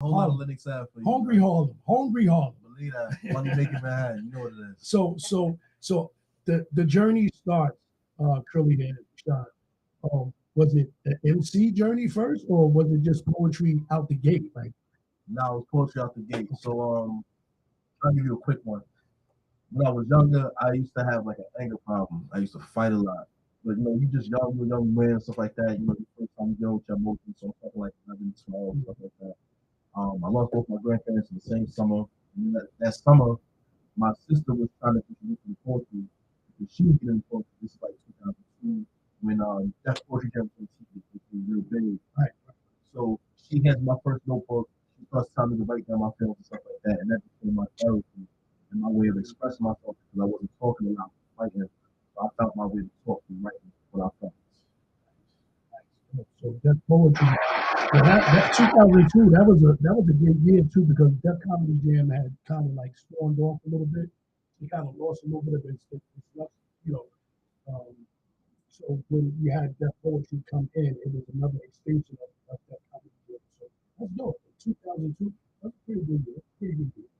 whole lot of Linux have for you. Hungry Harlem. Believe that. Money making Manhattan. You know what it is. So the journey starts, Curly and Sean. Was it the MC journey first, or was it just poetry out the gate? Like, no, it was poetry out the gate. So I'll give you a quick one. When I was younger, I used to have like an anger problem. I used to fight a lot. But you just young, you're a young man, stuff like that. The first time you deal with your emotions, so something like having small stuff like that. I lost both my grandparents in the same summer. And that summer, my sister was trying to introduce me to poetry because she was getting poetry. This is like 2002 when Deaf Poetry Jam was real big. Right. So she has my first notebook. She starts telling me to write down my feelings and stuff like that, and that became my therapy and my way of expressing myself because I wasn't talking a lot, fighting. So I found my way to talk and write what I felt. So Def Poetry, that 2002, that was a great year too because Def Comedy Jam had kind of like spawned off a little bit. It kind of lost a little bit of its so when you had Def Poetry come in, it was another extension of Def Comedy Jam. So that's dope. 2002, that's a pretty good year.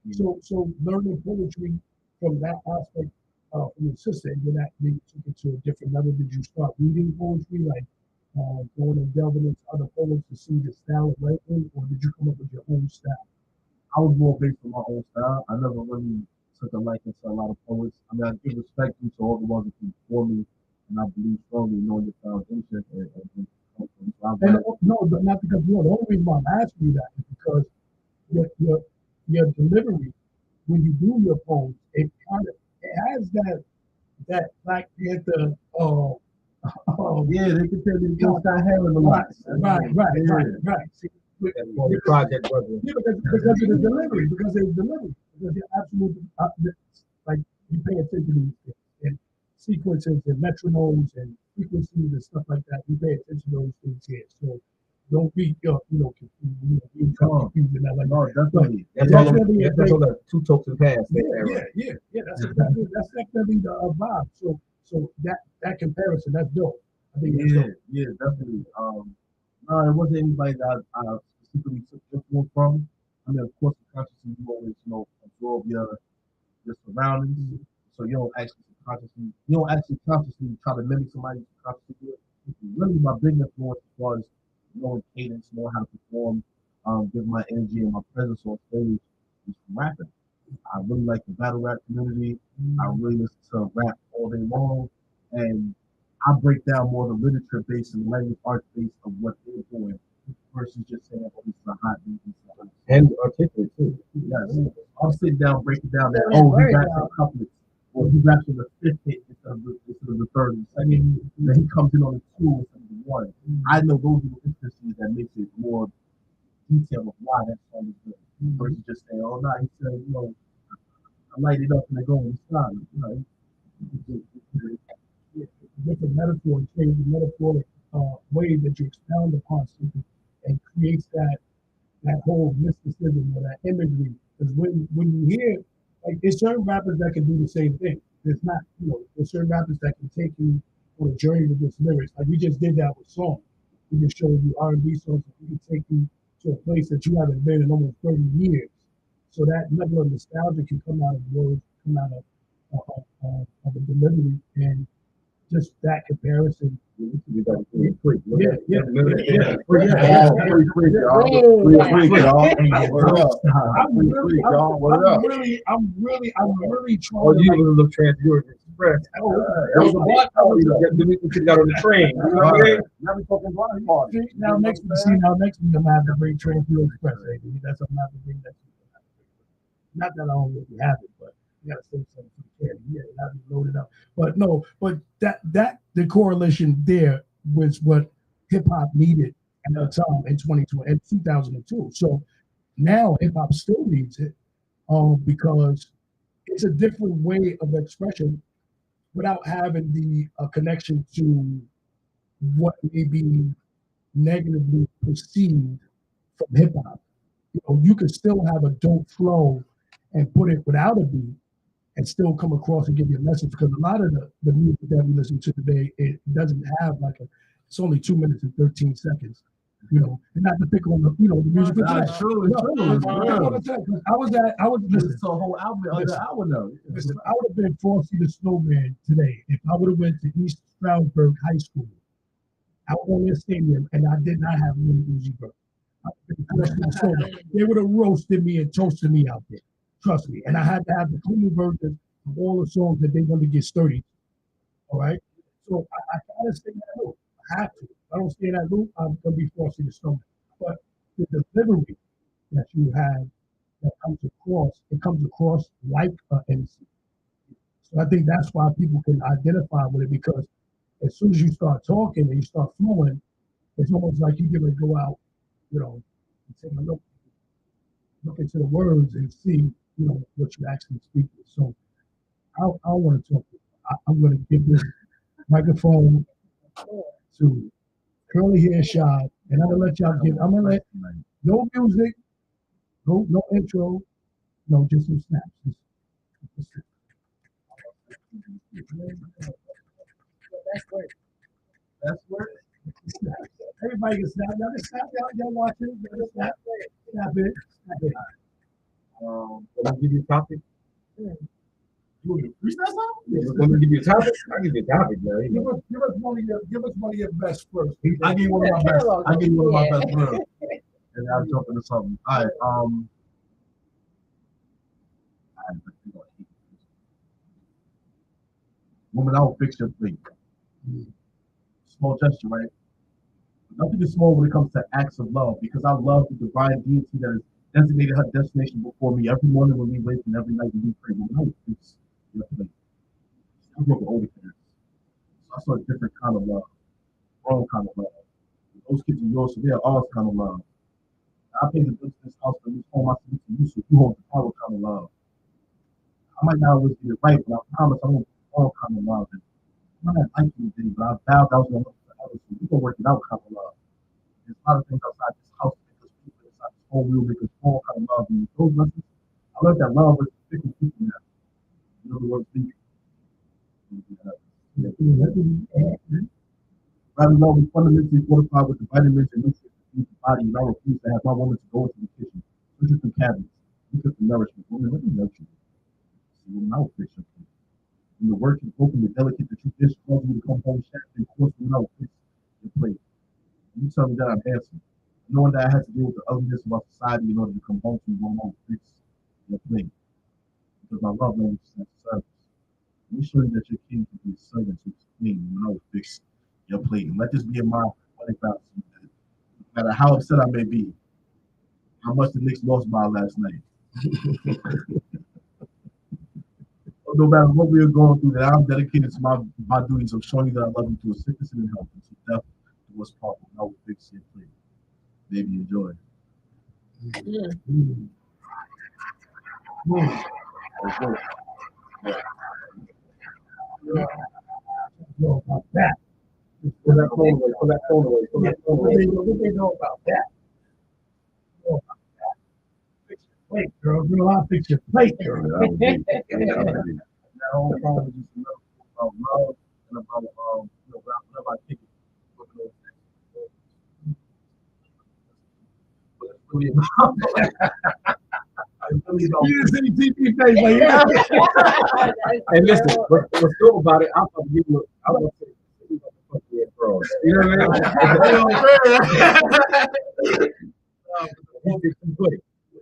Mm-hmm. So learning poetry from that aspect from your sister, and then that took it to a different level. Did you start reading poetry, like going and delving into other poets to see the style of writing, or did you come up with your own style? I was more based on my own style. I never really took a liking to a lot of poets. I mean, I give respect to all the ones that came before me, and I believe strongly knowing the foundation. No, but not because the only reason why I'm asking you that is because your delivery when you do your poems, it has that Black Panther. Yeah, they can tell you don't start having a lot. Right. See, the project brother. Yeah, because of the delivery, because you're absolutely like you pay attention to these things and sequences and metronomes and frequencies and stuff like that. You pay attention to those things here. So don't be confused. No, definitely. That's all the two tokes and pass. Yeah. That's definitely the vibe. So that comparison, that's dope. I think that's dope. Yeah, definitely. No, it wasn't anybody that I specifically took influence from. I mean, of course, consciously you always absorb your surroundings, so you don't actually consciously try to mimic somebody consciously do it. Really, my big influence was knowing cadence, knowing how to perform, give my energy and my presence on stage is rapping. I really like the battle rap community. I really listen to rap all day long, and I break down more the literature based and language art based of what they're doing versus just saying, "Oh, this is a hot beat." And articulate too. Yes, I'll sit down, break it down. That he raps in couplets, or he raps in the fifth hit instead of the third and second. Then he comes in on the two instead of the one. I know those are the intricacies that makes it more detail of why that song is good. Versus just saying, "Oh, no," he said, I light it up and I go in the sky. Different metaphor and change the metaphoric way that you expound upon something and creates that whole mysticism or that imagery. Because when you hear, like, there's certain rappers that can do the same thing. There's not, there's certain rappers that can take you on a journey with this lyrics. Like we just did that with songs. We just showed you R&B songs that we can take you to a place that you haven't been in almost 30 years. So that level of nostalgia can come out of words, come out of a delivery, and just that comparison. You got free freak. Yeah. I'm really trying. Oh, you even look Trans-Europe Express. That was a block. You got on the train. Now next week I'm gonna have to bring Trans-Europe Express. That's I'm not the thing that. Not that I don't really have it, but you gotta say something for the kid. Yeah, it has to be loaded up. But that the correlation there was what hip hop needed at the time in 2020 and 2002. So now hip hop still needs it, because it's a different way of expression without having the connection to what may be negatively perceived from hip hop. You can still have a dope flow and put it without a beat and still come across and give you a message, because a lot of the music that we listen to today, it doesn't have it's only 2 minutes and 13 seconds. you know, and not to pick on the, you know, the musical Nah, trash. it's true, it's true, it's real. I was Listen to a whole album the other hour though. Listen, I would have been Frosty the Snowman today if I would have went to East Stroudsburg High School out on their stadium and I did not have Lil Uzi Vert. I would have been Frosty the Snowman. They would have roasted me and toasted me out there. Trust me. And I had to have the clean version of all the songs that they wanted to get sturdy. All right. So I gotta stay in that loop. I have to. If I don't stay in that loop, I'm gonna be Frosty the Snowman. But the delivery that you have that comes across like an MC. So I think that's why people can identify with it, because as soon as you start talking and you start flowing, it's almost like you're gonna go out, you know, and take a look into the words and see, you know, what you actually speak with. So I want to talk. I'm going to give this microphone to Curly Hair Shot, and I'm gonna let y'all give. I'm gonna let no music, no intro, no, just some snaps. That's great. That's great. Everybody can snap. Y'all can snap. Y'all watching. Y'all can snap. Snap it. Snap it. Let me give you a topic. You want to freestyle something? Let me give you a topic. I give you a topic, man. You know. Give us one of your best first. I gave you one of my best. I gave you one of my best words. And I'll jump into something. All right. Woman, I will fix your plate. Small gesture, right? Nothing is small when it comes to acts of love, because I love the divine deity that has designated her destination before me every morning when we wake and every night when we pray. Woman, I will fix your plate. I grew up with older parents, so I saw a different kind of love, wrong kind of love. Those kids are yours, so they're ours kind of love. I paid the bills in this house, but this home I see to you, so you hold the power kind of love. I might not always get it right, but I promise I won't all kind of love. And I might not like anything, but I vowed I was going to look forever, so we're going to work it out kind of love. There's a lot of things outside this house, because people inside this home will make us all kind of love. And those lessons, I love that love with different people now. You know the word speak. Rather love is fundamentally fortified with the vitamins and nutrients that feed the body, and I refuse to have my woman to go into the kitchen, look at the cabinets, look at the nourishment. Woman, let me nurture you. See, woman, I will fix your food. When the work is broken, the delicate that you dish calls you to come home shacked and course when I will fix your plate. And you tell me that I'm handsome, knowing that I had to deal with the ugliness of our society in order to come home to you, woman, I will fix your plate. Because my love language is not service. Let me show you that your king can be a servant to his queen, and I will fix your plate. And let this be a mile for 20,000. No matter how upset I may be, how much the Knicks lost by last night. No matter what we are going through, that I'm dedicated to my duties of showing you that I love you through sickness and in health, and to death do us part. And I will fix your plate. Baby, enjoy. Know about that. Pull that phone away. Pull that phone away. Pull that phone away. What they know about that? Fix your plate, girl. I'll fix your plate, girl. That whole song was just about love and about whenever I think it. But it's really about You didn't see TV face like that. And listen, what's cool about it, I'm going to give you, I want to say, you know what I mean?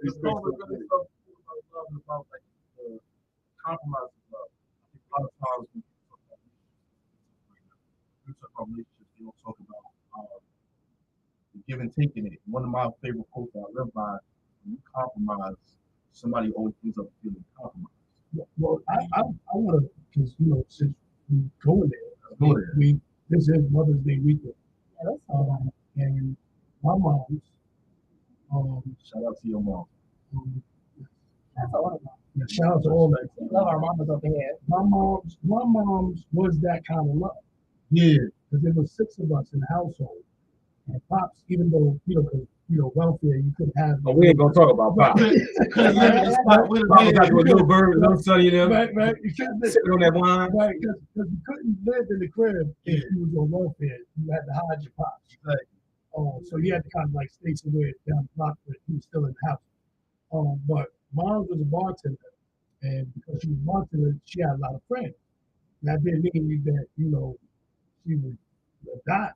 It's all really about love and about like compromise of love. I think a lot of times when we talk about relationships, we don't talk about the give and take in it. One of my favorite quotes that I live by: when you compromise, somebody always ends up feeling compromised. Well, I want to, because since we go there, this is Mother's Day weekend. Yeah, that's all right. And my mom's. Shout out to your mom. That's all right. Yeah, shout out to all that. We love our mamas over here. My mom's was that kind of love. Yeah, because there was 6 of us in the household, and pops, even though welfare, you couldn't have. But we ain't gonna talk about Pop. Pop got a little bird, little sonny there. Right. You couldn't Sitting on that wine. Right, because you couldn't live in the crib if you was on welfare. You had to hide your pops. right. So he had to kind of like stay somewhere down the block, but he was still in the house. But mom was a bartender, and because she was a bartender, she had a lot of friends. That didn't mean that she would die.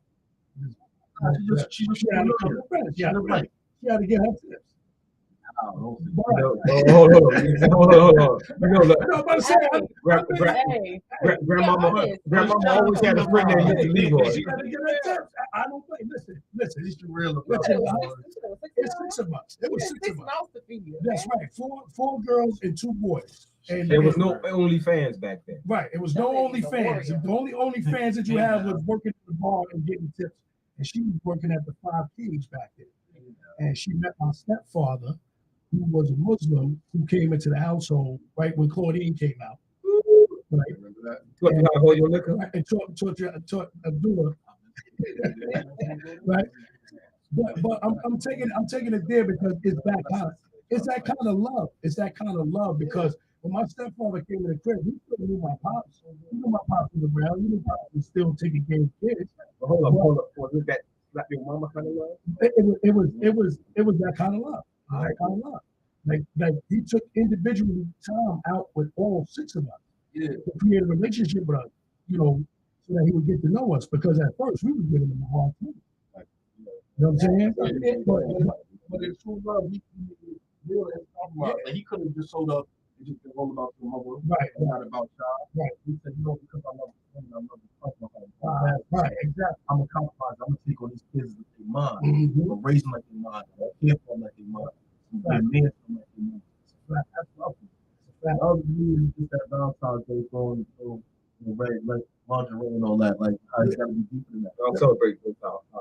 She had a couple of friends. She had to get her tips. Hold on. Grandmama always had a friend named Mr. Leroy. I don't think. Listen. It's real. It's 6 of us. It was 6 of us. That's right. Four girls and 2 boys. And there was no OnlyFans back then. Right. It was no OnlyFans. The only OnlyFans that you had was working at the bar and getting tips. And she was working at the 5 Keys back then. And she met my stepfather, who was a Muslim, who came into the household right when Claudine came out. Right. And hold your liquor. And taught Abdullah. Right. But I'm taking it there because it's that kind of love. It's that kind of love because when my stepfather came to the crib, he still knew my pops. He knew my pops was around. He knew my pops was still taking care of kids. Hold up. Was that your mama kind of love? It was that kind of love. That kind of love. Like he took individual time out with all 6 of us to create a relationship with us, so that he would get to know us. Because at first we were giving him a hard time. You know what I'm saying? But in true love, he could have just showed up and just been all about your mother, not about y'all. Right. He said, because I love the family, I love the cousin. Right, exactly. I'm a compromise. I'm gonna take on these kids like they mine. I'm gonna raise them like they mine. I'm gonna care for them like they mine. I'm gonna man for them like they mine. That's love. The other news is just that Valentine's Day going through red lingerie and all that. Like, it's gotta be deeper than that. I'll celebrate this out. I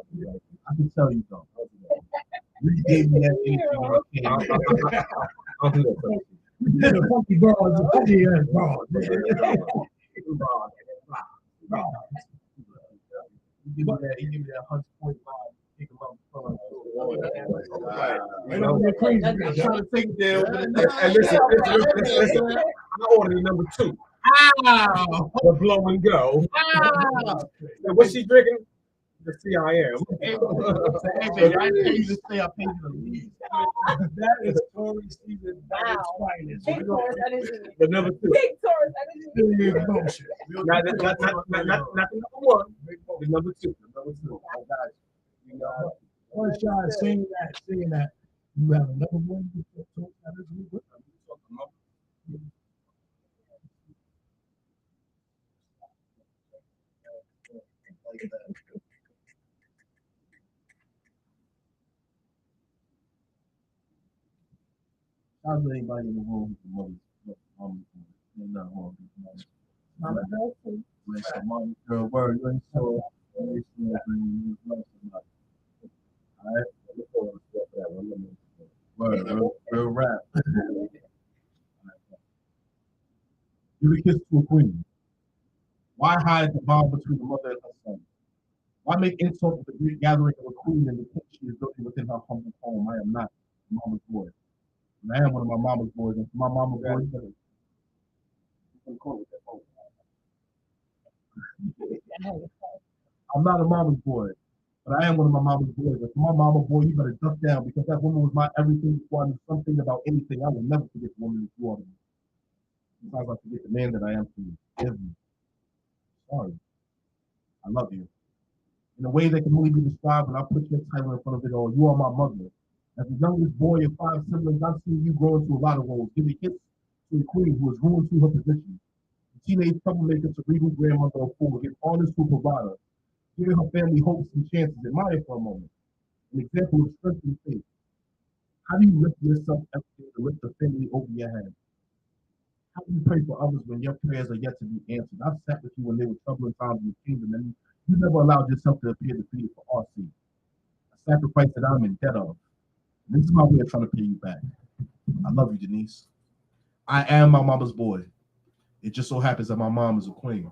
can tell you though. You gave me that anything. I'll do that. The funky bras, the funky ass bras. He gave me that 100.5. Take him up front. I'm trying to take it there. And listen. I ordered number 2. Ow! The blow and go. And what's she drinking? The CIM. That is Tory season. The number 2. Big Taurus energy. Not the number 1. The number 2. One shot saying that you have another one. How's anybody in the room with the mother's not wrong. Mama girl too. Mama girl, word. So, alright. Word, real rap. Give a kiss to a queen. Why hide the bond between the mother and her son? Why make insult to the great gathering of a queen and the king she is building within her humble home? I am not mama's boy. And I am one of my mama's boys. And for my mama's boy, I'm not a mama's boy, but I am one of my mama's boys. And for my mama boy, you better duck down because that woman was my everything before I knew something about anything. I will never forget the woman that you are to me. Sometimes I forget the man that I am to you. Forgive me. Sorry. I love you. In a way that can only be described when I put your title in front of it all. You are my mother. As the youngest boy of 5 siblings, I've seen you grow into a lot of roles. Give a kiss to a queen who has ruined to her position. A teenage troublemaker to regal grandmother of 4, give honors to a provider, giving her family hopes and chances. Admire for a moment. An example of strength and faith. How do you lift yourself up to lift the family over your head? How do you pray for others when your prayers are yet to be answered? I've sat with you when there were troubling times in the kingdom, and you never allowed yourself to appear defeated for our sake. A sacrifice that I'm in debt of. This is my way of trying to pay you back. I love you, Denise. I am my mama's boy. It just so happens that my mom is a queen.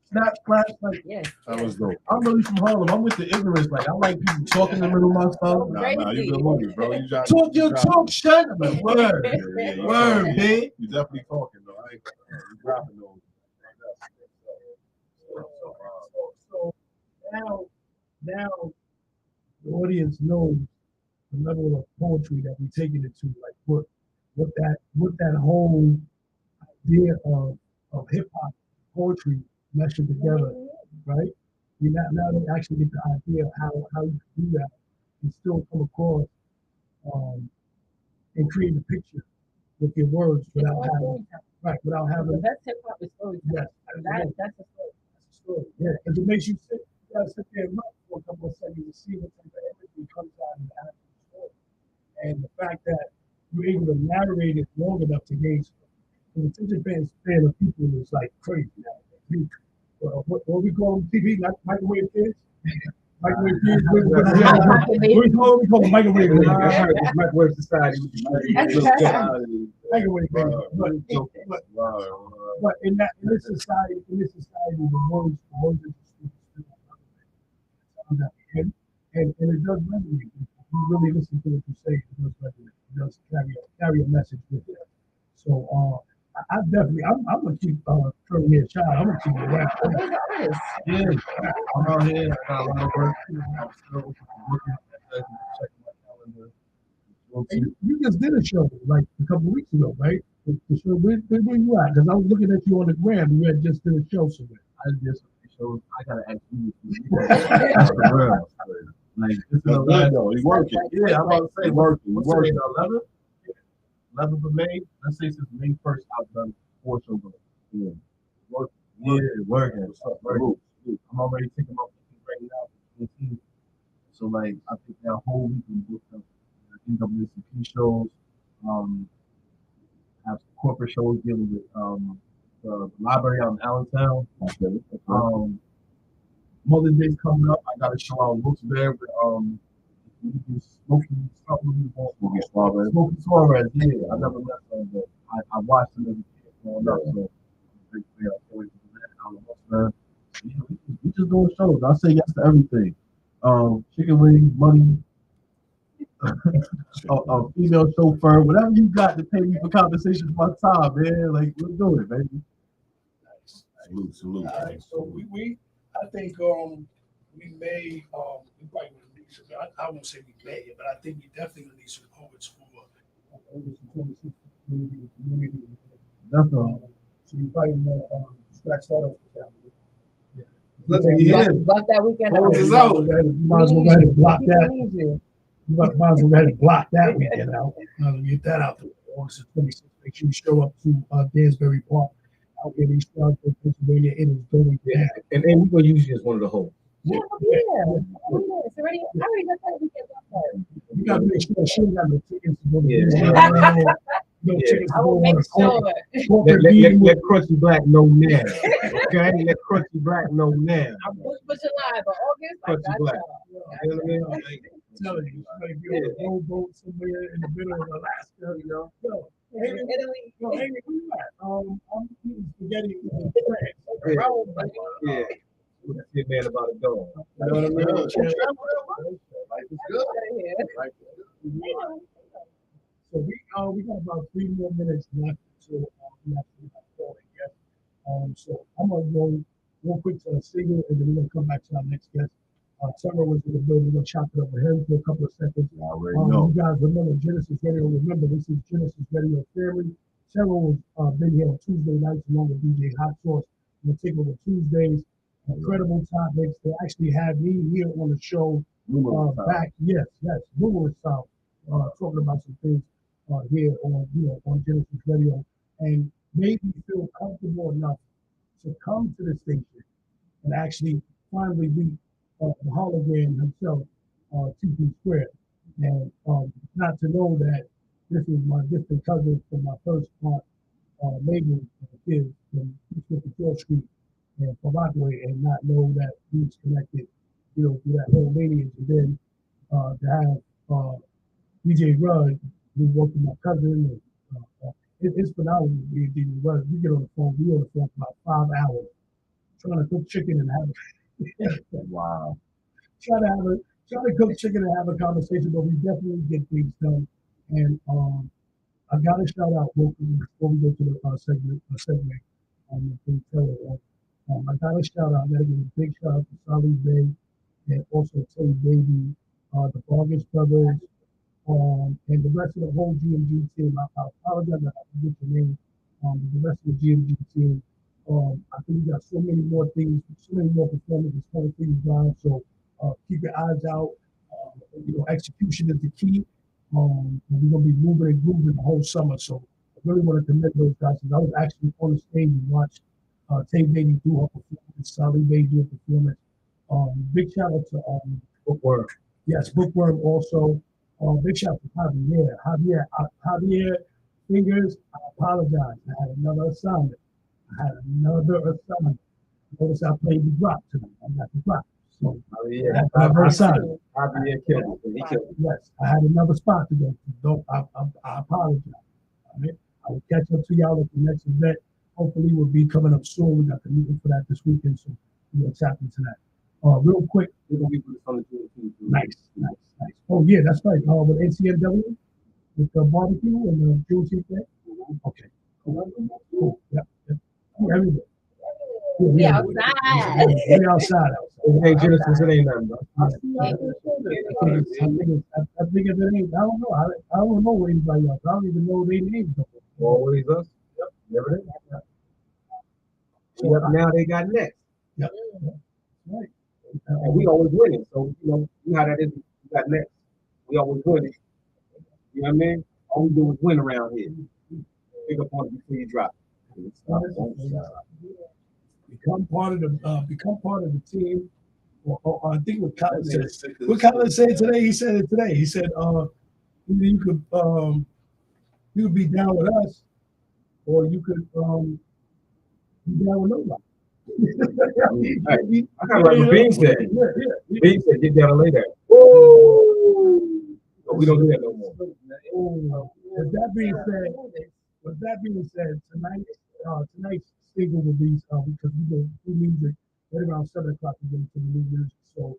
Snap, flash, like, Yes. That was dope. I'm really from Harlem. I'm with the ignorance. Like, I like people talking in the middle of my stuff. Nah, you good money, bro. You got Talk your talk, shut up. Word. you Word, babe. You definitely talking, though. You dropping those. now the audience knows the level of poetry that we're taking it to, like what that whole idea of hip hop poetry meshing together, right? Now they actually get the idea of how you can do that and still come across and create a picture with your words without having That's hip hop is storytelling. yes, That's a story. story. Yeah, because it makes you sit there and look for a couple of seconds to see what type of imagery comes out of the actual story. And the fact that you're able to narrate it long enough to gauge the attention span of people is like crazy now. What we call them TV, not microwave kids? Microwave kids. What we call them? Microwave kids. I heard this microwave society. Microwave kids. But in this society, the words and it does resonate. If you really listen to what you say, it does resonate. It does carry a message with it. So I'm gonna keep turning here, child. I'm gonna keep it right. Yeah, I'm out here. I got a lot of work. I'm still working. Checking my calendar. And you just did a show like a couple of weeks ago, right? The show, where you at? Because I was looking at you on the gram. You had just did a show somewhere. I just shows. I gotta ask you. That's the real. Like this is the window. He's working. Yeah, I'm about to say working. We're working 11th of May. Let's say since May 1st, I've done 4 shows. Yeah, working. Yeah, working. I'm already taking my right now. So like, I think that whole week we booked up NAACP shows. Have corporate shows dealing with the library out in Allentown. Mother's Day's coming up. I got a show out in Wilkes-Barre with Smoking Suarez. Yeah, I never met them, but I watched them as a kid growing up. So I'm a big fan. I can't wait to do that out in Wilkes-Barre. Yeah, we just doing shows. I say yes to everything. Chicken wings, money, a female chauffeur, whatever you got to pay me for conversations my time, man. Like, let's do it, baby. Salute. All right, so we I think we may we probably would need some. I won't say we may, but I think we definitely need some poets for community. Definitely. So you probably want to scratch that off the calendar. Block that weekend. You might as well go ahead and block that. You might as well go ahead and block that weekend out. Get that out there. August 26th. Make sure you show up to Dansbury Park out in East Stroudsburg, Pennsylvania. It is going down. And we're gonna use you as one of the hosts. Yeah. It's already. I already got that weekend. You gotta make sure she got no tickets to go to no tickets to I will go make on sure. Let Crusty Black know now. Okay? Let Crusty Black know now. I'm pushing for July, but August, I Crusty got Black. y'all. You know what I mean? Like, telling you, like you're on a rowboat somewhere in the middle of Alaska, you know. Yo, Italy. Amy, where you at? I'm eating spaghetti in France. Rome, baby. yeah. What I see, man, about a dog. You know what I mean? Life is good. Life is good. So we got about 3 more minutes left until we actually have calling guest. So I'm gonna go real quick to a single, and then we're gonna come back to our next guest. Trevor was in the building. We're gonna chop it up with him for a couple of seconds. You guys remember Gynesis Radio? Remember, this is Gynesis Radio Family. Cheryl was been here on Tuesday nights along with DJ Hot Sauce. We'll take over Tuesdays. Incredible topics. They actually had me here on the show back. Yes, numerous times. Talking about some things here on Gynesis Radio, and made me feel comfortable enough to come to the station and actually finally meet the hologram himself, TP Square, and not to know that this is my distant cousin from my first part, Megan, kid from 54th Street and from Rockaway, and not know that he's connected, through that whole lineage, and then to have DJ Rudd, who worked with my cousin, and it's phenomenal. DJ Rudd, we get on the phone, we on the phone for about 5 hours, trying to cook chicken and have Wow. Trying to cook chicken and have a conversation, but we definitely get things done. And I got to shout out before we go to the segment. I got to shout out. I got to give a big shout out to Sally's Bay and also Tay Baby, the Vargas brothers, and the rest of the whole GMG team. I apologize that I forget your name. The rest of the GMG team. I think we got so many more things, so many more performances coming for you guys. So keep your eyes out. Execution is the key. And we're gonna be moving and grooving the whole summer. So I really want to commend those guys. I was actually on the stage and watched Tay Baby do her performance, Sally Baby do her performance. Big shout out to Bookworm. Yes, Bookworm also. Big shout out to Javier Fingers. I apologize. I had another assignment. Notice I played the drop tonight. I got the drop. So Yeah, yes, I had another spot to go to. I apologize. I will catch up to y'all at the next event. Hopefully, we'll be coming up soon. We got the meeting for that this weekend, so we'll tap into that. Real quick. We're gonna be putting on the June. Nice. Oh yeah, that's right. With NCNW, with the barbecue and the Juneteenth thing. Okay. Cool. Yeah. Everywhere. We outside. We outside. It ain't Genesis, it ain't nothing, bro. I think if it ain't, I don't know. I don't know what anybody else. I don't even know their names. Always us. Yep. Never did. Yep. Now they got next. Yep. Right. And we always winning. So you know how that is. We got next. We always winning. You know what I mean? All we do is win around here. Pick up on it before you drop. Become part of the team. I think what Colin said. What Colin said today, he said it today. He said, you could be down with us, or you could be down with nobody. I kind of like what Bean said. Bean said, get down and lay there. Woo! But we don't do that no more. With that being said, tonight's single will be because we do music right around 7 o'clock to get into the new music. So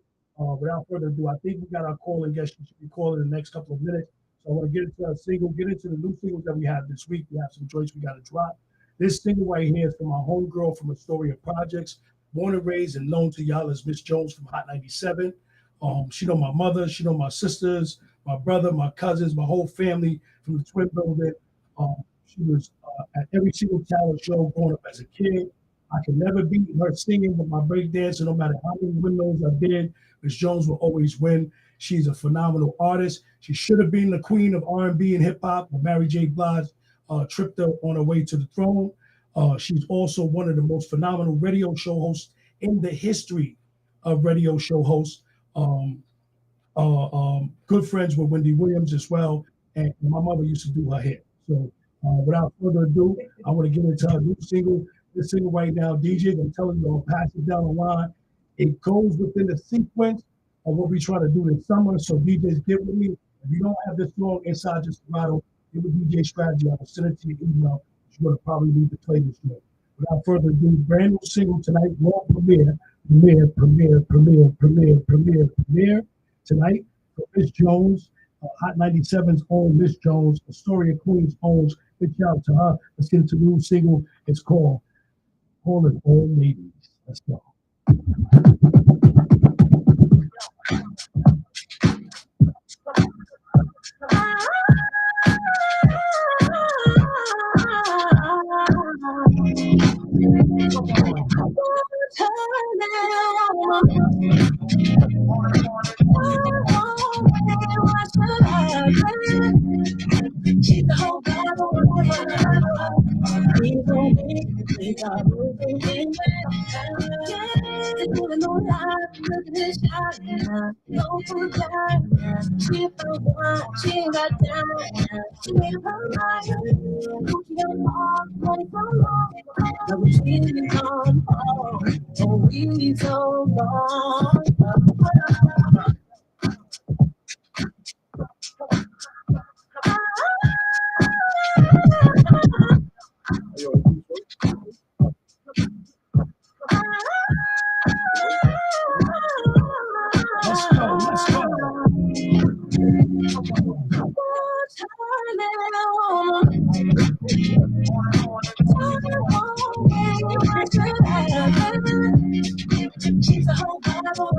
without further ado, I think we got our call and guest. We should be calling in the next couple of minutes. So I want to get into the new singles that we have this week. We have some joints we got to drop. This single right here is from our homegirl from Astoria Projects, born and raised and known to y'all as Miss Jones from Hot 97. She know my mother, she know my sisters, my brother, my cousins, my whole family from the Twin Building. She was at every single talent show growing up as a kid. I could never beat her singing with my breakdancer. No matter how many windmills I did, Miss Jones will always win. She's a phenomenal artist. She should have been the queen of R&B and hip hop, but Mary J. Blige tripped her on her way to the throne. She's also one of the most phenomenal radio show hosts in the history of radio show hosts. Good friends with Wendy Williams as well, and my mother used to do her hair. So without further ado, I want to get into her new single. This single right now, DJs, I'm telling you, I'll pass it down the line. It goes within the sequence of what we try to do this summer. So DJs, get with me. If you don't have this song inside your Serato, give it DJ Strategy. I will send it to your email. You're going to probably need to play this one. Without further ado, brand new single tonight, world premiere tonight for Miss Jones, Hot 97's own Miss Jones, Astoria Queens owns. Big shout out to her. Let's get into the new single. It's called Calling All Ladies. Let's go. She's the whole Bible. We don't we got moving. There's no life, nothing is happening. No food time. She forgot, she got down. She made up her mind. She got lost, money from long. Now we're cheating on all. Oh, we so long. She's a whole Bible.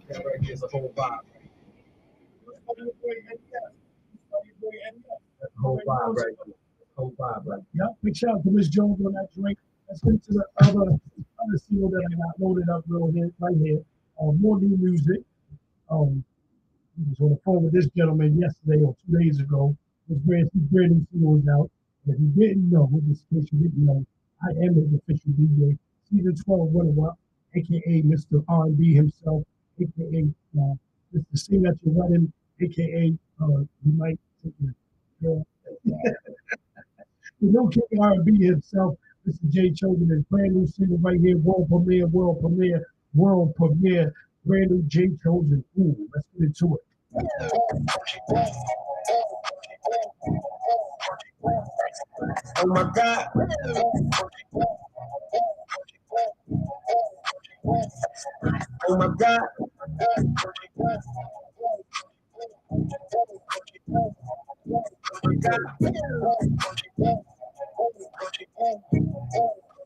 That right there's a whole vibe. That's a whole vibe right there. Whole vibe right Yep, big shout out to Miss Jones on that drink. Let's get into the other single that I got loaded up real here, right here. More new music. I was on the phone with this gentleman yesterday or 2 days ago. His brand new single is out. And if you didn't know, in this case you didn't know, I am his official DJ, Season 12 Runner Up, aka Mr. R&B himself, aka Mr. Sing at Your Wedding, aka you might take your girl. The new king R&B himself, Mr. J. Chosen, his brand new single right here, world premiere, brand new J. Chosen. Ooh, let's get into it. Oh my God. Oh my God.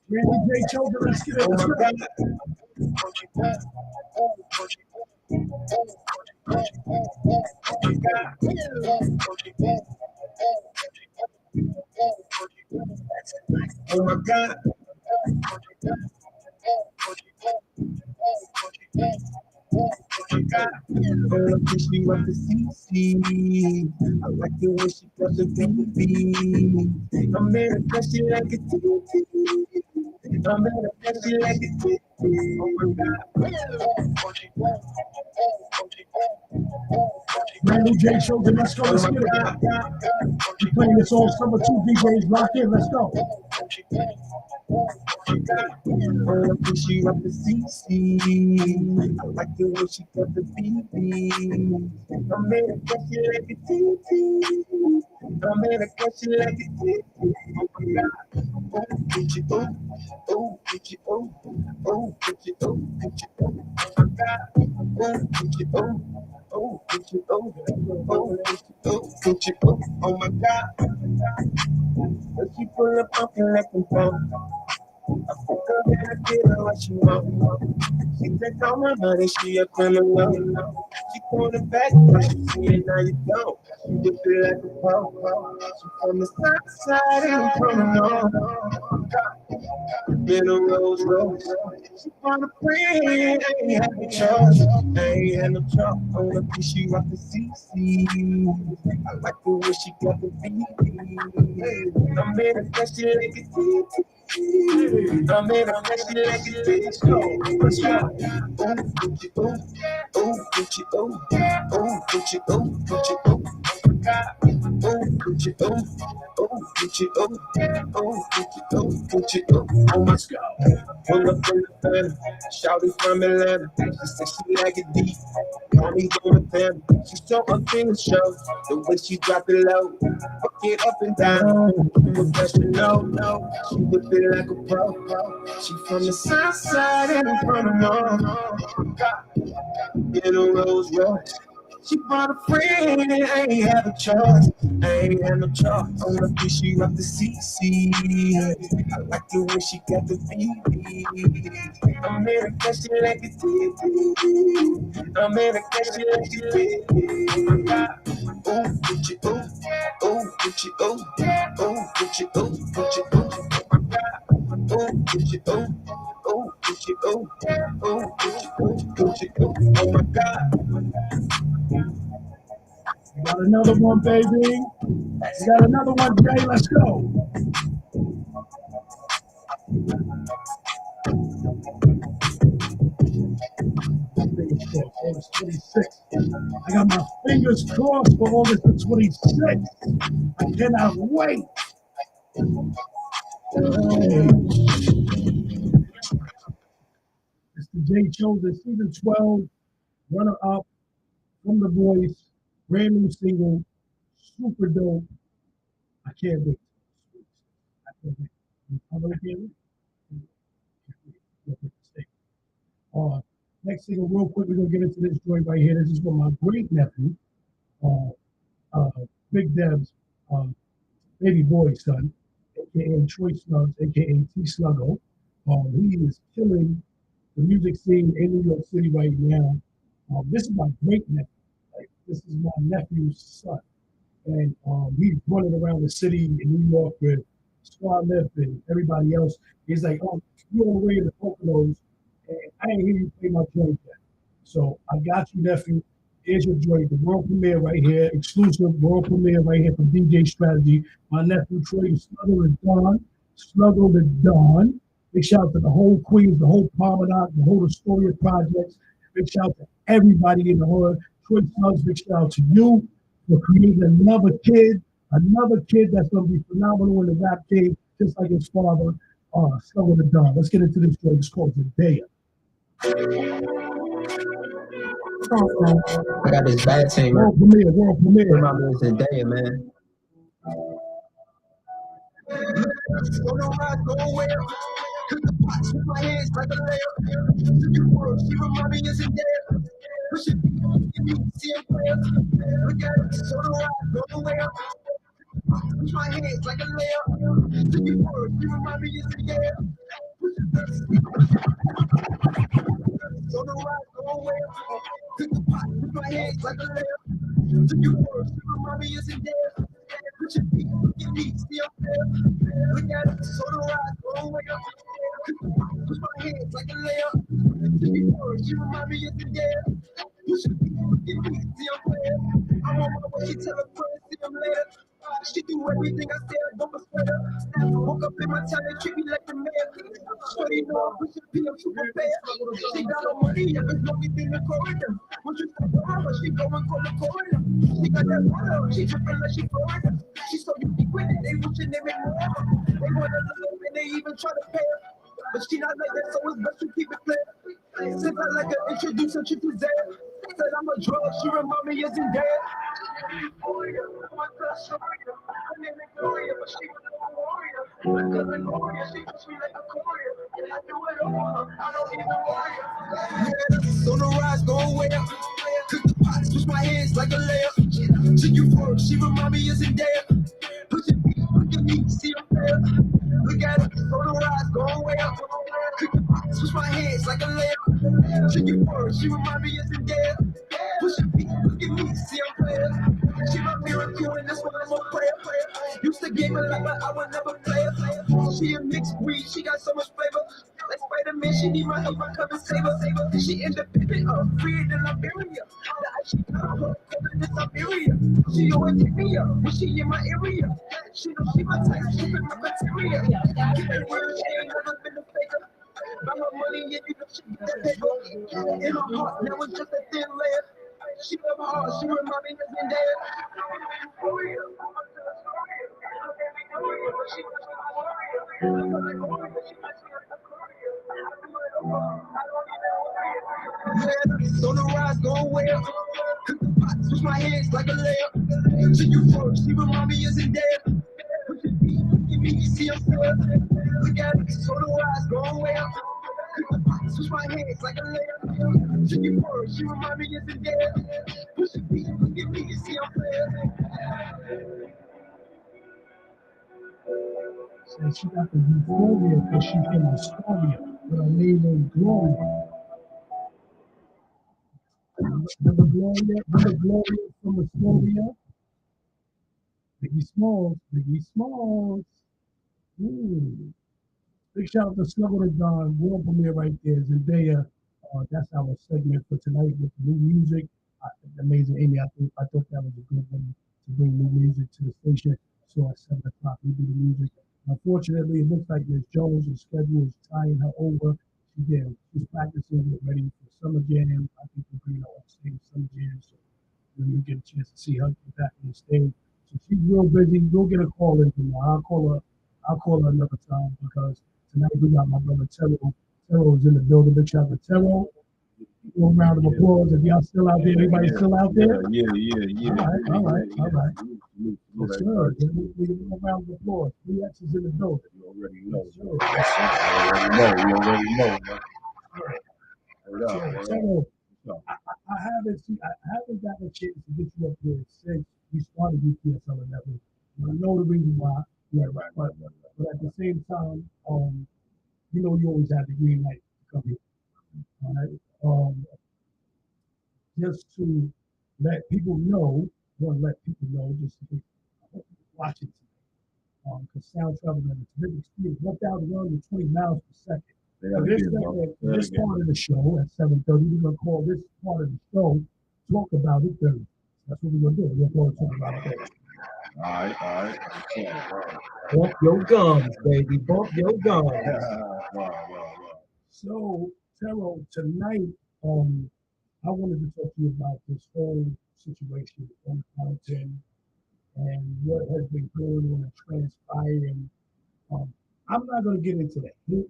Brand new J. Chosen, let's get Oh my into God. Oh my God. Girl, I wish you up to CC. I like the way she does the baby. I'm in a pressure like a TT. I'm in a pressure like a TT. Oh my God. Brand new J. Chosen, let's go, let's get it. We're playing this all summer too, DJs, lock in, let's go. Girl, I wish you up to CC. I like the way she does the baby. I'm in a pressure like a TT. I'm in a pressure like a TT. Oh my God. Oh, get you, oh, get you, oh, get you, get you, oh my God. Oh, get you, get you, get you, oh my God. But she pull up talking like a phone. I fuck her and I get her what she want. She think I'm a honey, she a criminal. She going back, but she see it, now you don't. She whip it like a pop. She from the south side and I'm from the north. In a Rolls Royce. She want a friend, I ain't had no choice. I ain't had no choice. I wanna push you off the CC. I like the way she got the beat. I'm in a question like a TT. I'm in a question like a TT. Let's go. Oh, Gucci, oh, oh, Gucci, oh, oh, Gucci, oh, Gucci, oh. Oh, Gucci, oh, oh, Gucci, oh, oh, Gucci, oh, Gucci, oh. Oh, let's go. Pull up in the family, shouty from Atlanta. She said she like it deep, call me on the family. She's so unfinished show, the way she drop it low, fuck it up and down. Professional, no, she whip it like a pro. She from the south side and I'm from the north. In a Rolls Royce. She brought a friend and I ain't have a choice. I ain't had no choice. I wanna push you up the CC. I like the way she got the BB. I'm in a question like a TT. I'm in a question like a TT. Oh, Gucci, oh, oh, Gucci, oh, oh, Gucci, oh, Gucci, oh. Oh, Gucci, oh, oh, Gucci, oh, oh, Gucci, oh, Gucci, oh. Oh my God. Got another one, baby. We got another one, Jay. Let's go. August 26th. I got my fingers crossed for August the 26th. I cannot wait. It's the Jay Chosen season 12 runner-up from The Voice, brand new single, super dope. I can't wait. I can't wait. I really can't wait. Next single, real quick, we're gonna get into this joint right here. This is from my great nephew, Big Deb's baby boy's son, aka Troy Snugs, aka T Sluggo. He is killing the music scene in New York City right now. This is my great nephew. Like, this is my nephew's son. And he's running around the city in New York with Squad Lip and everybody else. He's like, oh, you're on the way to the Poconos, and I ain't hear you play my joint yet. So I got you, nephew. Here's your joint, the world premiere right here, exclusive world premiere right here from DJ Strategy. My nephew Troy Sluggo the Don. Sluggo the Don. Big shout out to the whole Queens, the whole Promenade, the whole Astoria projects. Big shout out to everybody in the hood. Troy Snugs, big shout out to you for creating another kid that's going to be phenomenal in the rap game, just like his father, Sluggo the Don. Let's get into this joint. It's called Zendaya. I got this bad team. World premiere. My man Zendaya, man. Go no ride, go away. Cook the pots with my hands like a layup. You work, she remind me of Zendaya. Push it, give me see a player. Look at it, so no ride, go away. Push my hands like a layup. You work, she remind me of Zendaya. So no ride, go away. Cook the pot with my hands like a layup. You work, she remind me of Zendaya. Push it, give me see a player. Look at it, so no ride, go away. Push my hands like a layup. She remind me of the day. You should be give me see a player. I'm on my way, she tell her friends, see them later. She do everything I say, I don't sweat her. Woke up in my time, they treat me like the mayor. Shorty know I'm pushing P, I'm super fair. She got no money, yeah, there's no in the corridor. When you stop her, she go and call the corridor. She got that water, she dripping like she Florida. She so unique with it, they wishing they make more. They wanna love and they even try to pay her. But she not like that, so it's best to keep it clear. Since I like to introduce her, she to Zay. Said I'm a drug, she remind me of Zendaya. So the rise go away. Cook the pots, push my hands like a layup. She you work, she remind me of Zendaya. Push it, look at me, see her fair. Look at it, so the rise go away. She get word, she remind me of Zendaya. Pushing feet, look at me, see I'm playing. She my miracle and that's why I'm a prayer. Used to game a lot, but I would never play her. She a mixed breed, she got so much flavor. Like Spider-Man, she need my help, I come and save her. She independent, free in Liberia. The ice she got on her, color in Siberia. She always pick me up when she in my area. She know she my type, she fit my criteria. Keep it real, she ain't never been a faker. Buy her money, yeah, you know she get that paper. In her heart, now it's just a thin layer. She love her heart, she remind me of Zendaya. On the rise, go where? Cook the pot, switch my hands like a layup. She you first, she remind me of Zendaya. Push the beat, give me, see I'm fair. Look at it, on the rise, go where? Cook the pot, switch my hands like a layup. She you first, she remind me of Zendaya. Push the beat, give me, see I'm fair. So she got the euphoria because she in Astoria with her name named Gloria. Remember Gloria from Astoria? Biggie Smalls. Ooh. Big shout out to Snuggle the Dawn, world premiere right there, Zendaya. That's our segment for tonight with new music. Amazing, Amy. I thought that was a good one to bring new music to the station. So at 7 o'clock we do the music. Unfortunately, it looks like Ms. Jones' schedule is tying her over. She's practicing, get ready for Summer Jam. I think we're bringing her on stage Summer Jam. So when we get a chance to see her get back on the stage. So she's real busy. We'll get a call in from her. I'll call her another time because tonight we got my brother Terrell. Terrell's in the building. Big shout out to Terrell. A round of applause. If y'all still out there, everybody still out there? Yeah. All right. Yes, sir. We give them a round of applause. 3 X's in the building. You already know. Sure. You already know. Terrell, I haven't gotten a chance to get you up here since we started UPSL Network. I know the reason why. Right. But at the same time, you always have the green light to come here. All right. Just to let people know, just to watch it today. Because sound traveling at a terrific speed, 1,120 miles per second. This part of the show at 7:30, we're going to call this part of the show Talk About It Dirty. That's what we're going to do. We're going to talk about it dirty. All right. Bump your gums, baby. Bump your gums. Wow. So, Terrell, tonight, I wanted to talk to you about this whole situation on Fountain and what has been going on and transpiring. I'm not going to get into the hate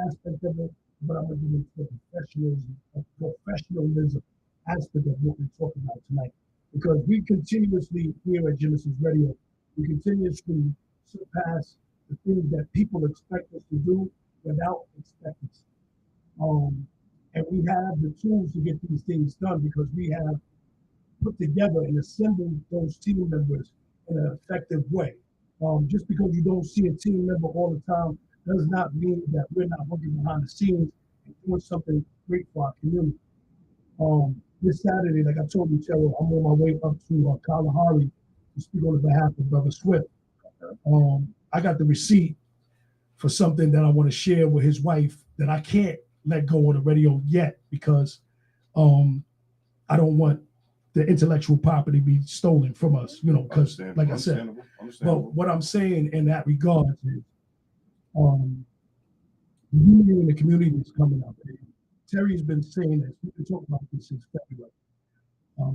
aspect of it, but I'm going to get into the professionalism aspect of what we're talking about tonight. Because we continuously, here at Gynesis Radio, we continuously surpass the things that people expect us to do without expectancy. And we have the tools to get these things done because we have put together and assembled those team members in an effective way. Just because you don't see a team member all the time does not mean that we're not working behind the scenes and doing something great for our community. This Saturday, like I told you, Terrell, I'm on my way up to Kalahari to speak on behalf of Brother Swift. I got the receipt for something that I want to share with his wife that I can't let go on the radio yet because I don't want the intellectual property be stolen from us, because like I said, but what I'm saying in that regard is the union in the community is coming up. Terry's been saying this, we've been talking about this since February,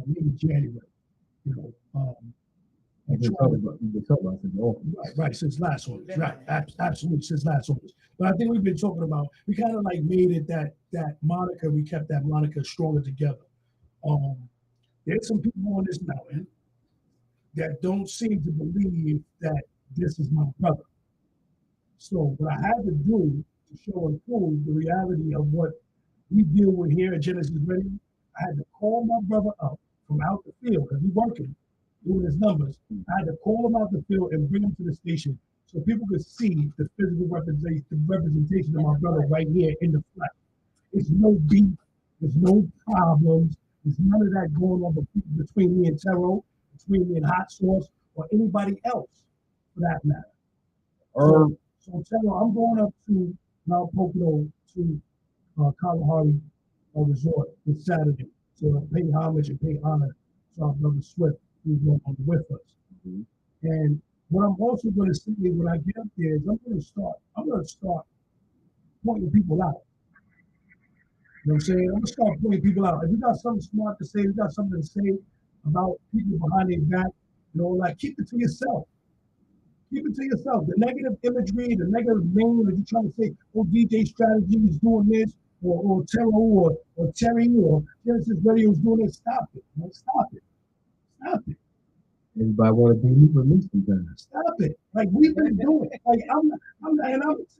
maybe January, Right, since last August, right, absolutely, since last August. But I think we've been talking about, we kind of like made it that moniker, we kept that moniker stronger together. There's some people on this mountain that don't seem to believe that this is my brother. So what I had to do to show and prove the reality of what we deal with here at Gynesis Radio, I had to call my brother up from out the field, because he's working, doing his numbers. I had to call him out the field and bring him to the station so people could see the physical representation of my brother right here in the flesh. There's no beef. There's no problems. There's none of that going on between me and Terrell, between me and Hot Sauce, or anybody else, for that matter. So Terrell, I'm going up to Mount Pocono to Kalahari Resort this Saturday to pay homage and pay honor to our brother Swift, who's going on with us. Mm-hmm. And what I'm also going to say when I get up there is I'm going to start pointing people out. You know what I'm saying? I'm going to start pointing people out. If you got something smart to say, you got something to say about people behind their back, like keep it to yourself. Keep it to yourself. The negative imagery, the negative name that you're trying to say, DJ Strategy is doing this, or Terrell, or Terry, or Gynesis Radio is doing this. Stop it. Man. Stop it. Stop it. Everybody want to be me for me sometimes. Stop it. Like, we've been doing it. Like,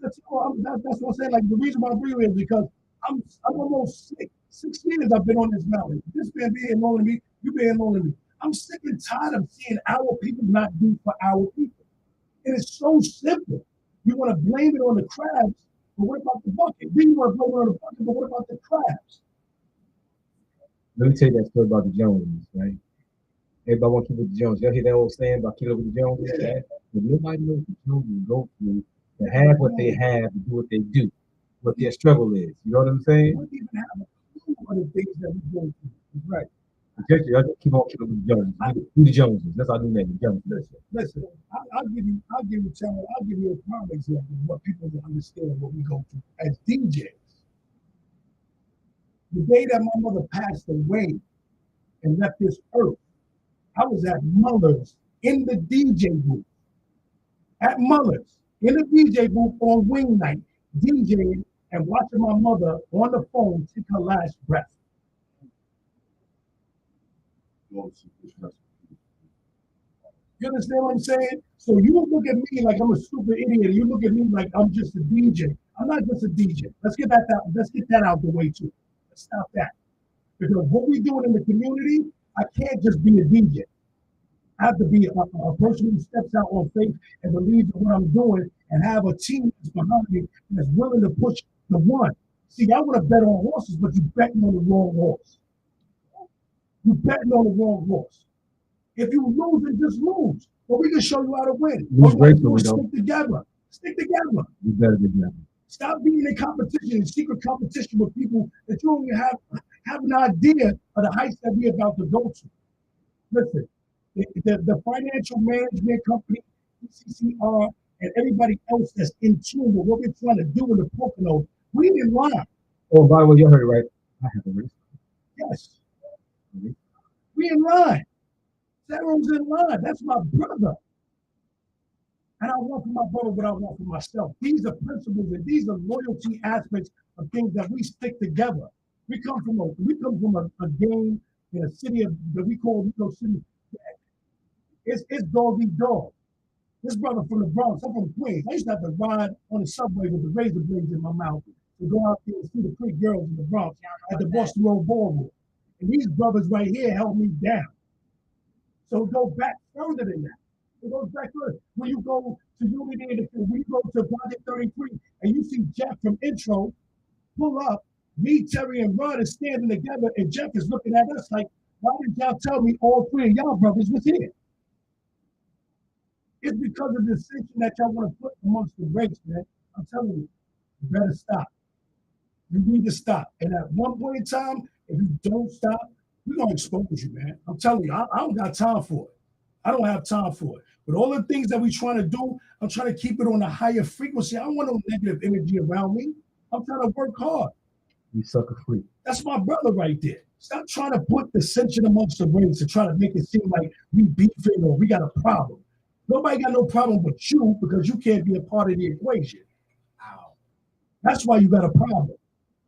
that's what I'm saying. Like, the reason why I bring you is because I'm almost 6 years I've been on this mountain. This man being longer than me, you being longer than me. I'm sick and tired of seeing our people not do for our people. And it's so simple. You want to blame it on the crabs, but what about the bucket? Then you want to blame it on the bucket, but what about the crabs? Let me tell you that story about the Joneses, right? Everybody want to keep with the Joneses. Y'all hear that old saying about keep up with the Joneses? Yeah. But nobody knows what the Joneses go through to have what they have, to do what they do, what their struggle is. You know what I'm saying? We don't even have a clue of the things that we go through. Right. Y'all just keep on keeping with the Joneses. Do the Joneses. That's our new name, the Joneses. Listen. I'll give you a prime example of what people don't understand what we go through as DJs. The day that my mother passed away and left this earth, I was at Muller's in the DJ booth. At Muller's in the DJ booth on wing night, DJing and watching my mother on the phone take her last breath. You understand what I'm saying? So you look at me like I'm a stupid idiot. You look at me like I'm just a DJ. I'm not just a DJ. Let's get that out the way too. Let's stop that. Because what we're doing in the community, I can't just be a DJ. I have to be a person who steps out on faith and believes in what I'm doing and have a team that's behind me that's willing to push the one. See, I want to bet on horses, but you're betting on the wrong horse. You're betting on the wrong horse. If you lose, then just lose. But we can show you how to win. Stick together. Stick together. You better get together. Stop being in competition, in secret competition with people that you don't even have an idea of the heights that we're about to go to. Listen, the financial management company, ECCR, and everybody else that's in tune with what we're trying to do in the Pocono, we in line. Oh, by the way, you heard it right. I have a race. Yes. We in line. Sarah's in line. That's my brother. And I want for my brother what I want for myself. These are principles and these are loyalty aspects of things that we stick together. We come from a game in a city that we call Rico City. It's dog eat dog. This brother from the Bronx, I'm from Queens. I used to have to ride on the subway with the razor blades in my mouth to go out there and see the pretty girls in the Bronx at the Boston Road Ballroom. And these brothers right here held me down. So go back further than that. It goes back further. When you go to Unity, when you go to Project 33 and you see Jeff from Intro pull up, me, Terry, and Ron is standing together, and Jeff is looking at us like, why did y'all tell me all three of y'all brothers was here? It's because of the distinction that y'all want to put amongst the race, man. I'm telling you, you better stop. You need to stop. And at one point in time, if you don't stop, we're going to expose you, man. I'm telling you, I don't got time for it. I don't have time for it. But all the things that we're trying to do, I'm trying to keep it on a higher frequency. I don't want no negative energy around me. I'm trying to work hard. You sucker free. That's my brother right there. Stop trying to put dissension amongst the race and try to make it seem like we beefing or we got a problem. Nobody got no problem but you because you can't be a part of the equation. Ow. That's why you got a problem.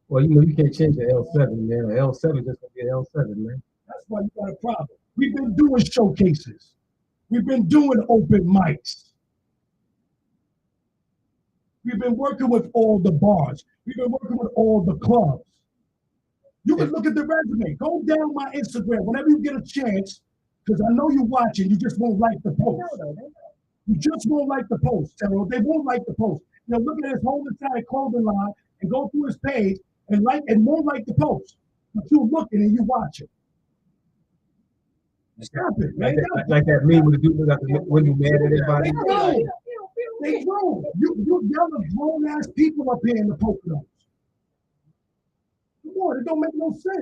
Well, you can't change the L7, man. L7 just gonna be an L7, man. That's why you got a problem. We've been doing showcases. We've been doing open mics. We've been working with all the bars. We've been working with all the clubs. You can look at the resume. Go down my Instagram whenever you get a chance, because I know you're watching. You just won't like the post. You just won't like the post, Terrell. They won't like the post. Look at his whole entire clothing line and go through his page and more like the post. But you looking and you watching. Stop it, man. Like that meme with the dude look out the window mad at everybody. They grown. Y'all are grown ass people up here in the Poconos. Come on, it don't make no sense.